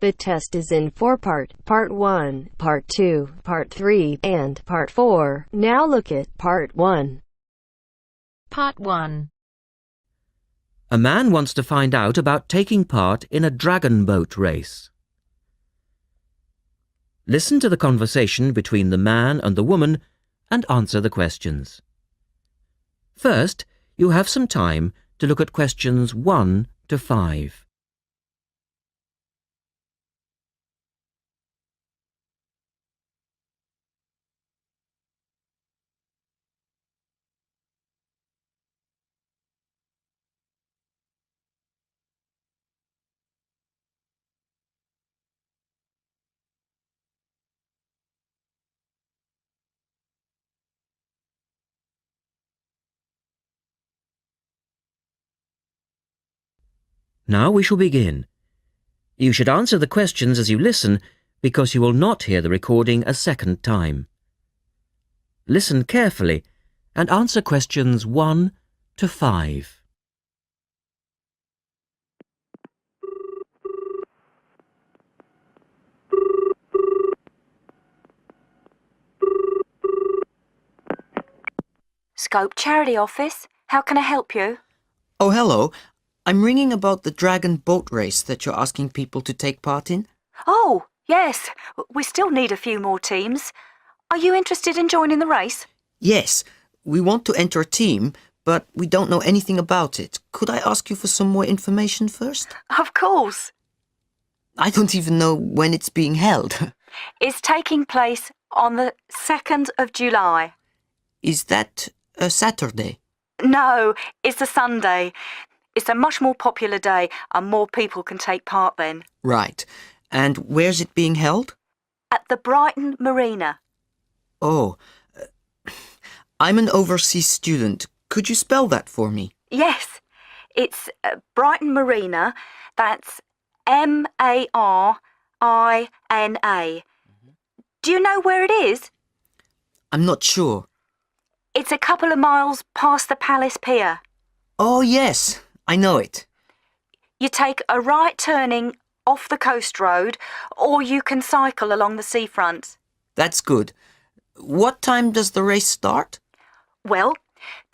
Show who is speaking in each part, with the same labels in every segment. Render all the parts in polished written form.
Speaker 1: The test is in 4 parts: Part 1, Part 2, Part 3, and Part 4. Now look at Part 1.
Speaker 2: Part 1.
Speaker 3: A man wants to find out about taking part in a dragon boat race. Listen to the conversation between the man and the woman and answer the questions. First, you have some time to look at questions 1 to 5. Now we shall begin. You should answer the questions as you listen because you will not hear the recording a second time. Listen carefully and answer questions 1 to 5.
Speaker 4: Scope Charity Office. How can I help you?
Speaker 5: Oh, hello. I'm ringing about the dragon boat race that you're asking people to take part in.
Speaker 4: Oh, yes. We still need a few more teams. Are you interested in joining the race?
Speaker 5: Yes, we want to enter a team, but we don't know anything about it. Could I ask you for some more information first?
Speaker 4: Of course.
Speaker 5: I don't even know when it's being held.
Speaker 4: It's taking place on the 2nd of July.
Speaker 5: Is that a Saturday?
Speaker 4: No, it's a Sunday. It's a much more popular day and more people can take part then.
Speaker 5: Right. And where's it being held?
Speaker 4: At the Brighton Marina.
Speaker 5: Oh, I'm an overseas student. Could you spell that for me?
Speaker 4: Yes, it's Brighton Marina. That's Marina. Do you know where it is?
Speaker 5: I'm not sure.
Speaker 4: It's a couple of miles past the Palace Pier.
Speaker 5: Oh, yes, I know it.
Speaker 4: You take a right turning off the coast road, or you can cycle along the seafront.
Speaker 5: That's good. What time does the race start?
Speaker 4: Well,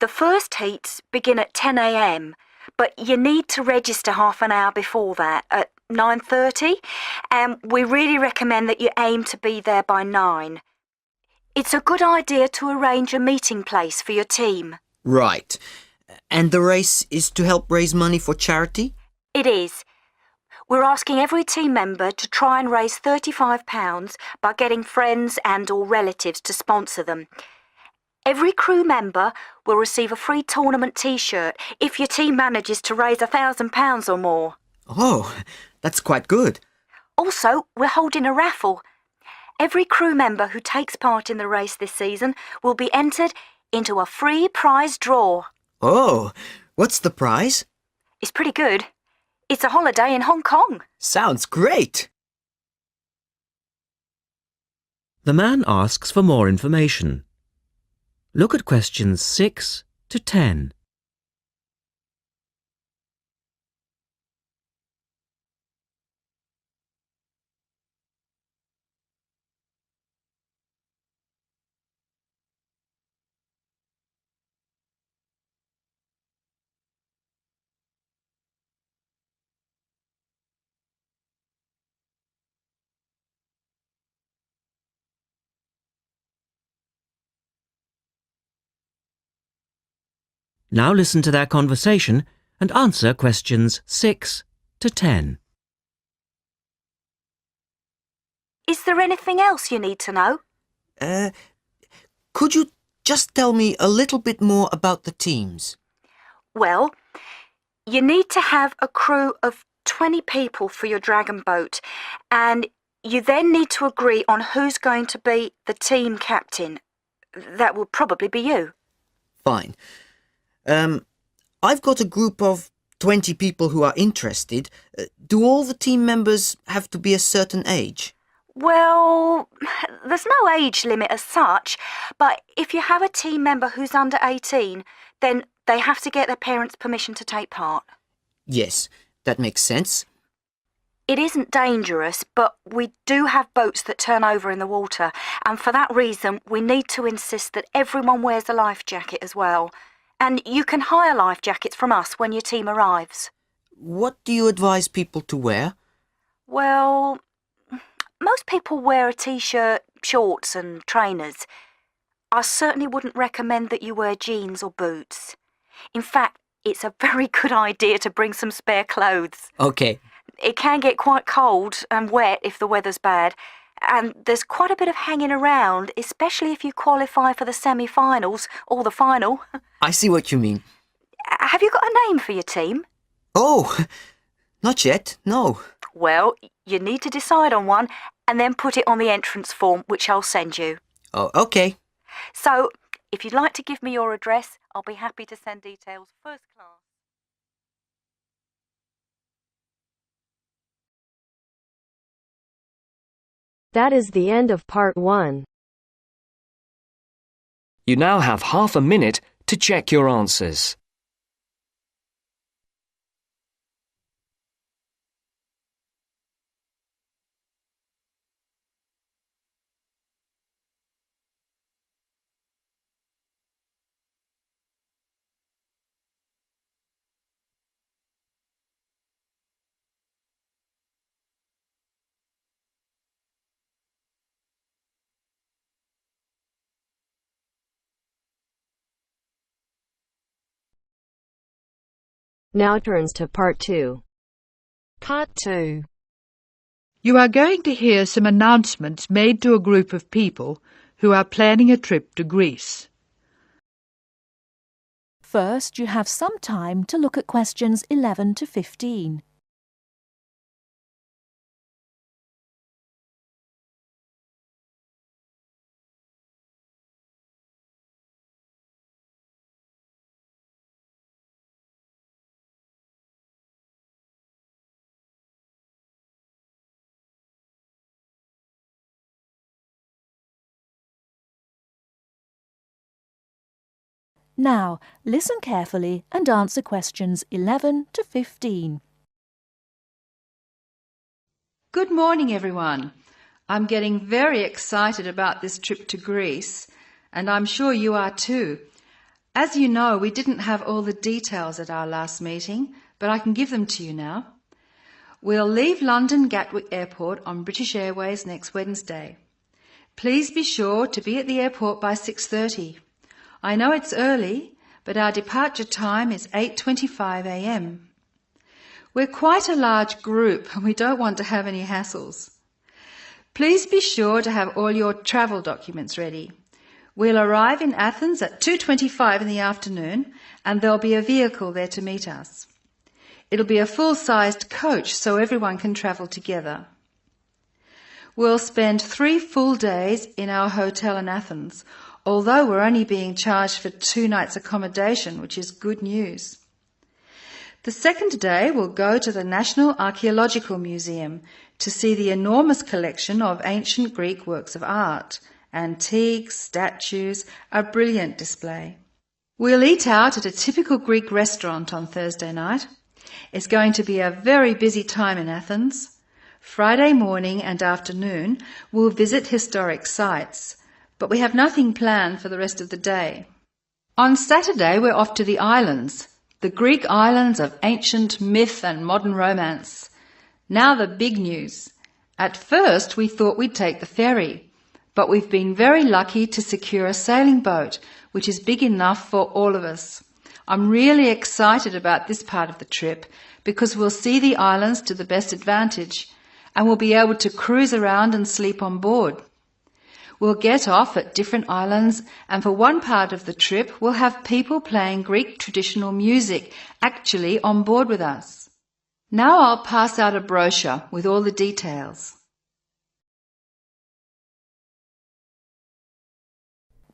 Speaker 4: the first heats begin at 10 a.m, but you need to register half an hour before that, at 9:30, and we really recommend that you aim to be there by 9. It's a good idea to arrange a meeting place for your team.
Speaker 5: Right. And the race is to help raise money for charity?
Speaker 4: It is. We're asking every team member to try and raise £35 by getting friends and or relatives to sponsor them. Every crew member will receive a free tournament T-shirt if your team manages to raise £1,000 or more.
Speaker 5: Oh, that's quite good.
Speaker 4: Also, we're holding a raffle. Every crew member who takes part in the race this season will be entered into a free prize draw.
Speaker 5: Oh, what's the prize?
Speaker 4: It's pretty good. It's a holiday in Hong Kong.
Speaker 5: Sounds great.
Speaker 3: The man asks for more information. Look at questions 6 to 10. Now listen to their conversation and answer questions 6 to 10.
Speaker 4: Is there anything else you need to know?
Speaker 5: Could you just tell me a little bit more about the teams?
Speaker 4: Well, you need to have a crew of 20 people for your dragon boat, and you then need to agree on who's going to be the team captain. That will probably be you.
Speaker 5: Fine. I've got a group of 20 people who are interested. Do all the team members have to be a certain age?
Speaker 4: Well, there's no age limit as such, but if you have a team member who's under 18, then they have to get their parents' permission to take part.
Speaker 5: Yes, that makes sense.
Speaker 4: It isn't dangerous, but we do have boats that turn over in the water, and for that reason we need to insist that everyone wears a life jacket as well. And you can hire life jackets from us when your team arrives.
Speaker 5: What do you advise people to wear?
Speaker 4: Well, most people wear a t-shirt, shorts and trainers. I certainly wouldn't recommend that you wear jeans or boots. In fact, it's a very good idea to bring some spare clothes.
Speaker 5: Okay.
Speaker 4: It can get quite cold and wet if the weather's bad, and there's quite a bit of hanging around, especially if you qualify for the semi-finals or the final.
Speaker 5: I see what you mean.
Speaker 4: Have you got a name for your team?
Speaker 5: Oh, not yet, no.
Speaker 4: Well, you need to decide on one and then put it on the entrance form, which I'll send you.
Speaker 5: Oh, okay.
Speaker 4: So, if you'd like to give me your address, I'll be happy to send details first class.
Speaker 1: That is the end of part 1.
Speaker 6: You now have half a minute to check your answers.
Speaker 1: Now turns to part 2.
Speaker 2: Part 2.
Speaker 7: You are going to hear some announcements made to a group of people who are planning a trip to Greece.
Speaker 8: First, you have some time to look at questions 11 to 15. Now, listen carefully and answer questions 11 to 15.
Speaker 9: Good morning, everyone. I'm getting very excited about this trip to Greece, and I'm sure you are too. As you know, we didn't have all the details at our last meeting, but I can give them to you now. We'll leave London Gatwick Airport on British Airways next Wednesday. Please be sure to be at the airport by 6:30. I know it's early, but our departure time is 8:25 a.m. We're quite a large group and we don't want to have any hassles. Please be sure to have all your travel documents ready. We'll arrive in Athens at 2:25 in the afternoon and there'll be a vehicle there to meet us. It'll be a full-sized coach so everyone can travel together. We'll spend 3 full days in our hotel in Athens, although we're only being charged for 2 nights accommodation, which is good news. The second day we'll go to the National Archaeological Museum to see the enormous collection of ancient Greek works of art, antiques, statues, a brilliant display. We'll eat out at a typical Greek restaurant on Thursday night. It's going to be a very busy time in Athens. Friday morning and afternoon we'll visit historic sites, but we have nothing planned for the rest of the day. On Saturday we're off to the islands, the Greek islands of ancient myth and modern romance. Now the big news. At first we thought we'd take the ferry, but we've been very lucky to secure a sailing boat, which is big enough for all of us. I'm really excited about this part of the trip because we'll see the islands to the best advantage and we'll be able to cruise around and sleep on board. We'll get off at different islands and for one part of the trip we'll have people playing Greek traditional music actually on board with us. Now I'll pass out a brochure with all the details.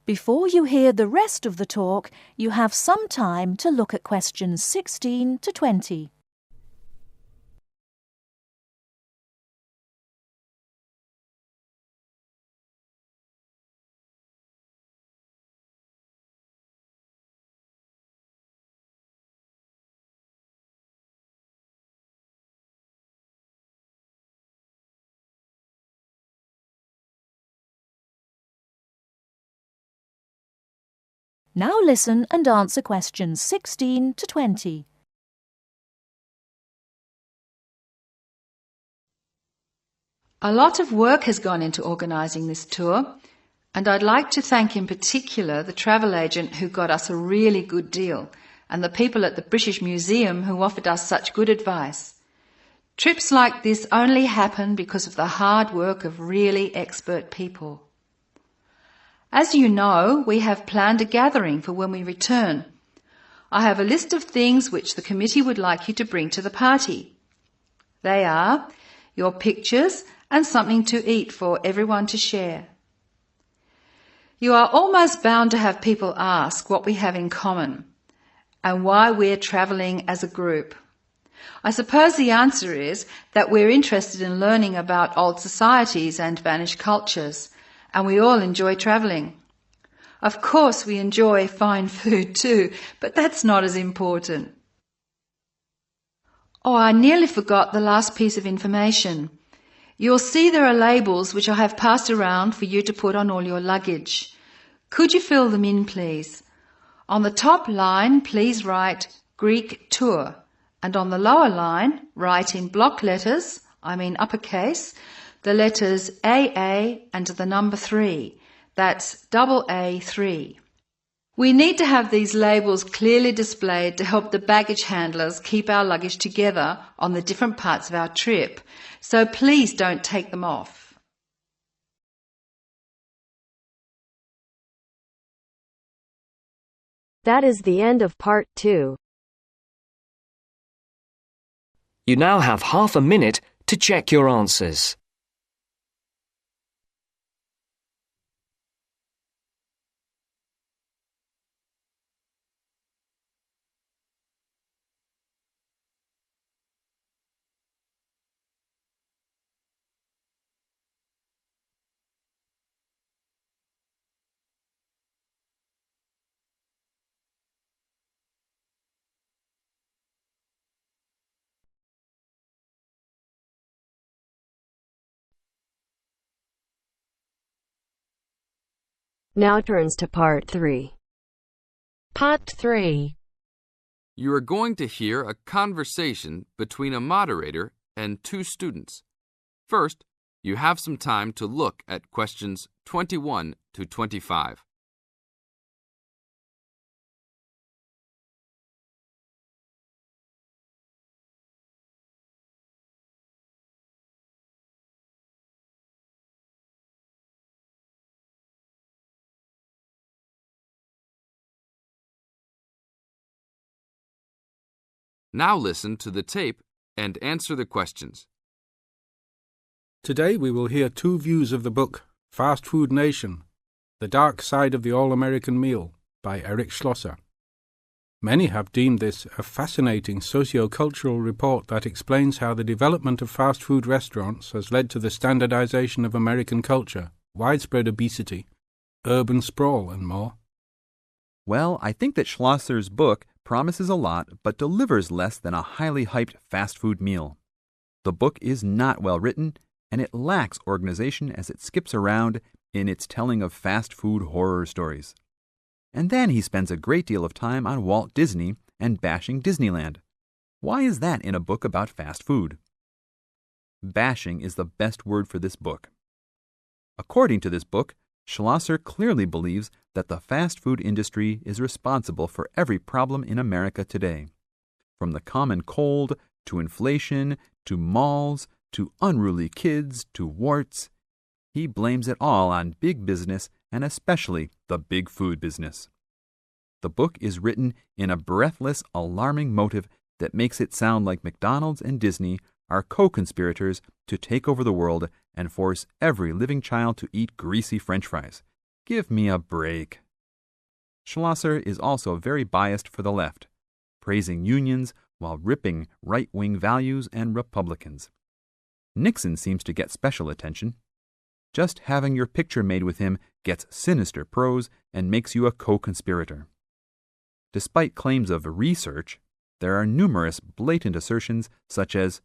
Speaker 8: Before you hear the rest of the talk, you have some time to look at questions 16 to 20. Now listen and answer questions 16 to 20.
Speaker 9: A lot of work has gone into organising this tour, and I'd like to thank in particular the travel agent who got us a really good deal, and the people at the British Museum who offered us such good advice. Trips like this only happen because of the hard work of really expert people. As you know, we have planned a gathering for when we return. I have a list of things which the committee would like you to bring to the party. They are your pictures and something to eat for everyone to share. You are almost bound to have people ask what we have in common and why we're travelling as a group. I suppose the answer is that we're interested in learning about old societies and vanished cultures, and we all enjoy travelling. Of course we enjoy fine food too, but that's not as important. Oh, I nearly forgot the last piece of information. You'll see there are labels which I have passed around for you to put on all your luggage. Could you fill them in, please? On the top line, please write Greek tour, and on the lower line, write in block letters, I mean uppercase, the letters AA and the number 3. That's AA3. We need to have these labels clearly displayed to help the baggage handlers keep our luggage together on the different parts of our trip, so please don't take them off.
Speaker 1: That is the end of part 2.
Speaker 6: You now have half a minute to check your answers.
Speaker 1: Now turns to part 3.
Speaker 2: Part 3.
Speaker 10: You are going to hear a conversation between a moderator and 2 students. First, you have some time to look at questions 21 to 25. Now listen to the tape and answer the questions.
Speaker 11: Today we will hear 2 views of the book Fast Food Nation, The Dark Side of the All-American Meal by Eric Schlosser. Many have deemed this a fascinating socio-cultural report that explains how the development of fast food restaurants has led to the standardization of American culture, widespread obesity, urban sprawl and more.
Speaker 12: Well, I think that Schlosser's book promises a lot but delivers less than a highly hyped fast food meal. The book is not well written, and it lacks organization as it skips around in its telling of fast food horror stories. And then he spends a great deal of time on Walt Disney and bashing Disneyland. Why is that in a book about fast food? Bashing is the best word for this book. According to this book, Schlosser clearly believes that the fast food industry is responsible for every problem in America today. From the common cold, to inflation, to malls, to unruly kids, to warts. He blames it all on big business and especially the big food business. The book is written in a breathless, alarming motive that makes it sound like McDonald's and Disney are co-conspirators to take over the world and force every living child to eat greasy French fries. Give me a break. Schlosser is also very biased for the left, praising unions while ripping right-wing values and Republicans. Nixon seems to get special attention. Just having your picture made with him gets sinister prose and makes you a co-conspirator. Despite claims of research, there are numerous blatant assertions such as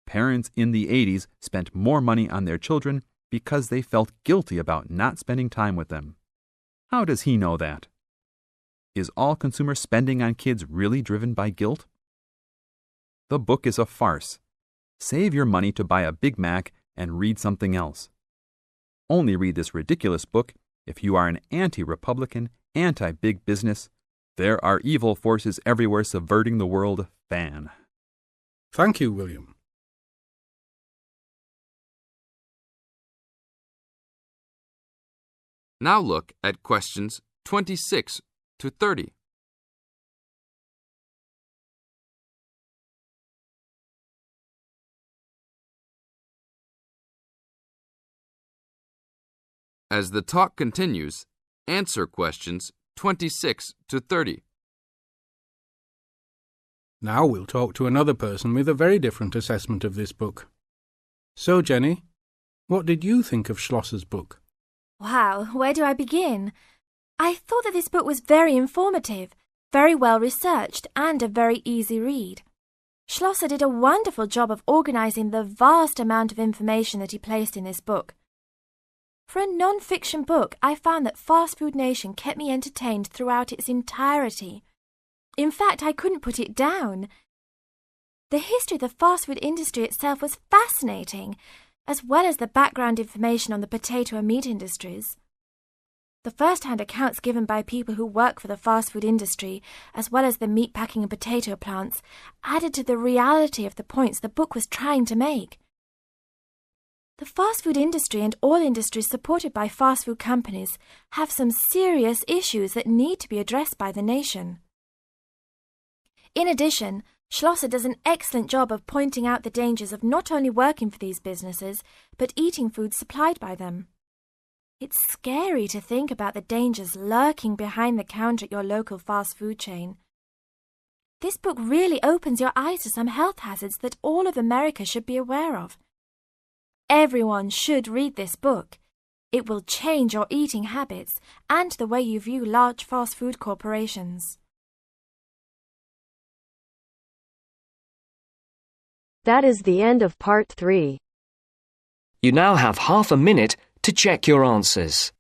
Speaker 12: parents in the 80s spent more money on their children because they felt guilty about not spending time with them. How does he know that? Is all consumer spending on kids really driven by guilt? The book is a farce. Save your money to buy a Big Mac and read something else. Only read this ridiculous book if you are an anti-Republican, anti-big business, there are evil forces everywhere subverting the world fan.
Speaker 11: Thank you, William.
Speaker 10: Now look at questions 26 to 30. As the talk continues, answer questions 26 to 30.
Speaker 11: Now we'll talk to another person with a very different assessment of this book. So, Jenny, what did you think of Schlosser's book?
Speaker 13: Wow, where do I begin? I thought that this book was very informative, very well researched, and a very easy read. Schlosser did a wonderful job of organising the vast amount of information that he placed in this book. For a non-fiction book, I found that Fast Food Nation kept me entertained throughout its entirety. In fact, I couldn't put it down. The history of the fast food industry itself was fascinating, as well as the background information on the potato and meat industries. The first-hand accounts given by people who work for the fast food industry, as well as the meat packing and potato plants, added to the reality of the points the book was trying to make. The fast food industry and all industries supported by fast food companies have some serious issues that need to be addressed by the nation. In addition, Schlosser does an excellent job of pointing out the dangers of not only working for these businesses, but eating food supplied by them. It's scary to think about the dangers lurking behind the counter at your local fast food chain. This book really opens your eyes to some health hazards that all of America should be aware of. Everyone should read this book. It will change your eating habits and the way you view large fast food corporations.
Speaker 1: That is the end of part 3.
Speaker 6: You now have half a minute to check your answers.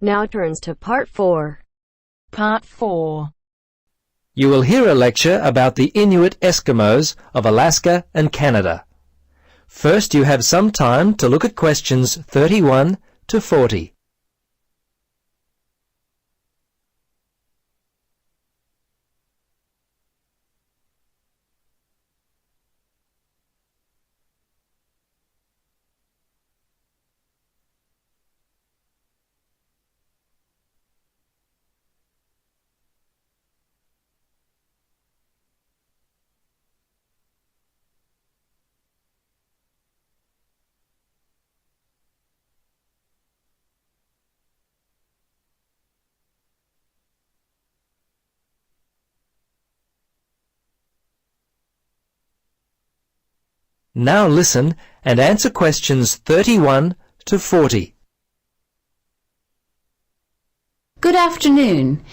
Speaker 1: Now turns to part 4.
Speaker 2: Part 4.
Speaker 14: You will hear a lecture about the Inuit Eskimos of Alaska and Canada. First, you have some time to look at questions 31 to 40. Now listen and answer questions 31 to 40.
Speaker 15: Good afternoon.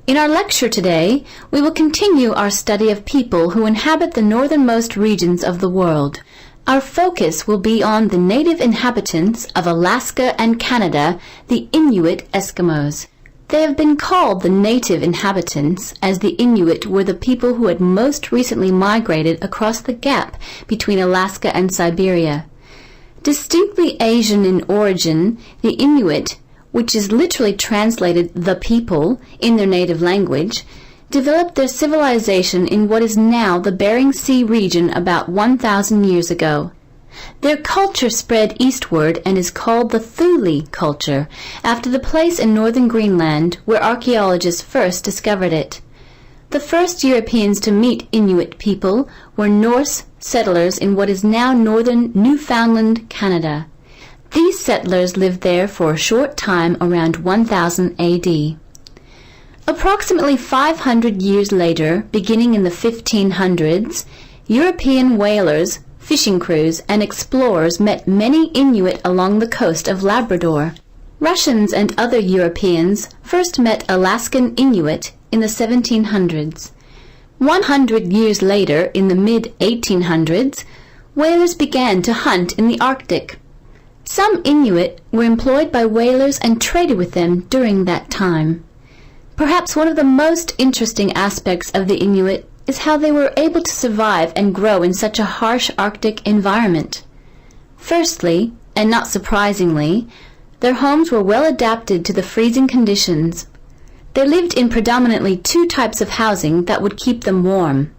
Speaker 15: In our lecture today, we will continue our study of people who inhabit the northernmost regions of the world. Our focus will be on the native inhabitants of Alaska and Canada, the Inuit Eskimos. They have been called the native inhabitants, as the Inuit were the people who had most recently migrated across the gap between Alaska and Siberia. Distinctly Asian in origin, the Inuit, which is literally translated the people in their native language, developed their civilization in what is now the Bering Sea region about 1,000 years ago. Their culture spread eastward and is called the Thule culture, after the place in northern Greenland where archaeologists first discovered it. The first Europeans to meet Inuit people were Norse settlers in what is now northern Newfoundland, Canada. These settlers lived there for a short time around 1000 AD. Approximately 500 years later, beginning in the 1500s, European whalers, fishing crews, and explorers met many Inuit along the coast of Labrador. Russians and other Europeans first met Alaskan Inuit in the 1700s. 100 years later, in the mid-1800s, whalers began to hunt in the Arctic. Some Inuit were employed by whalers and traded with them during that time. Perhaps one of the most interesting aspects of the Inuit is how they were able to survive and grow in such a harsh Arctic environment. Firstly, and not surprisingly, their homes were well adapted to the freezing conditions. They lived in predominantly two types of housing that would keep them warm.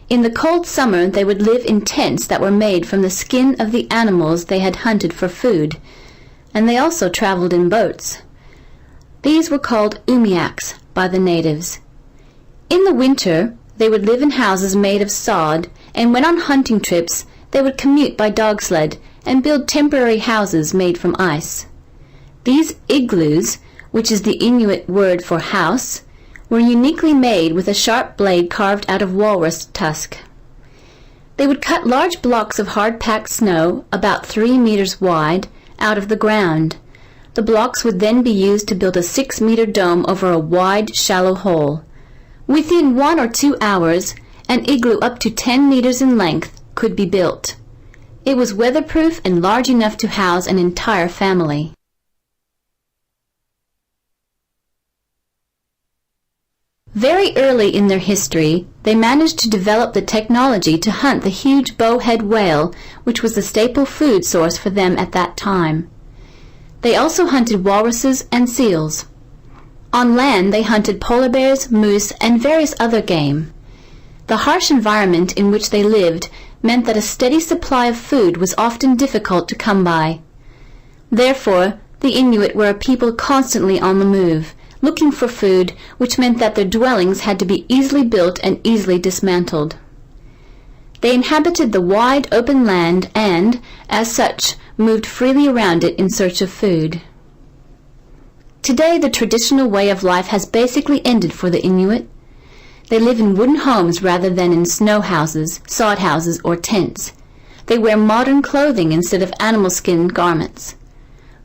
Speaker 15: In the cold summer, they would live in tents that were made from the skin of the animals they had hunted for food, and they also traveled in boats. These were called umiaks by the natives. In the winter, they would live in houses made of sod, and when on hunting trips, they would commute by dog sled and build temporary houses made from ice. These igloos, which is the Inuit word for house, were uniquely made with a sharp blade carved out of walrus tusk. They would cut large blocks of hard-packed snow, about 3 meters wide, out of the ground. The blocks would then be used to build a 6-meter dome over a wide, shallow hole. Within 1 or 2 hours, an igloo up to 10 meters in length could be built. It was weatherproof and large enough to house an entire family. Very early in their history, they managed to develop the technology to hunt the huge bowhead whale, which was the staple food source for them at that time. They also hunted walruses and seals. On land, they hunted polar bears, moose, and various other game. The harsh environment in which they lived meant that a steady supply of food was often difficult to come by. Therefore, the Inuit were a people constantly on the move, looking for food, which meant that their dwellings had to be easily built and easily dismantled. They inhabited the wide open land and, as such, moved freely around it in search of food. Today, the traditional way of life has basically ended for the Inuit. They live in wooden homes rather than in snow houses, sod houses, or tents. They wear modern clothing instead of animal skin garments.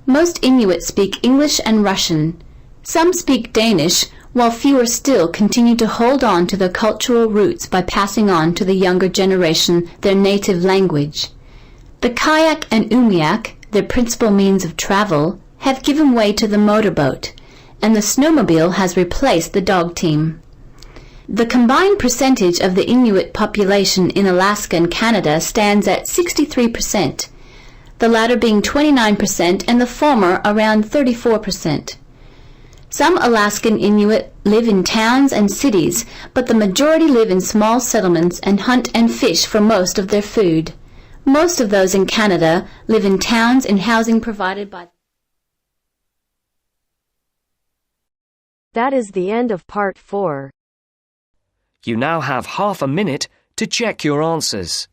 Speaker 15: Most Inuit speak English and Russian. Some speak Danish, while fewer still continue to hold on to their cultural roots by passing on to the younger generation their native language. The kayak and umiak, their principal means of travel, have given way to the motorboat, and the snowmobile has replaced the dog team. The combined percentage of the Inuit population in Alaska and Canada stands at 63%, the latter being 29% and the former around 34%. Some Alaskan Inuit live in towns and cities, but the majority live in small settlements and hunt and fish for most of their food. Most of those in Canada live in towns and housing provided by.
Speaker 1: That is the end of part 4.
Speaker 6: You now have half a minute to check your answers.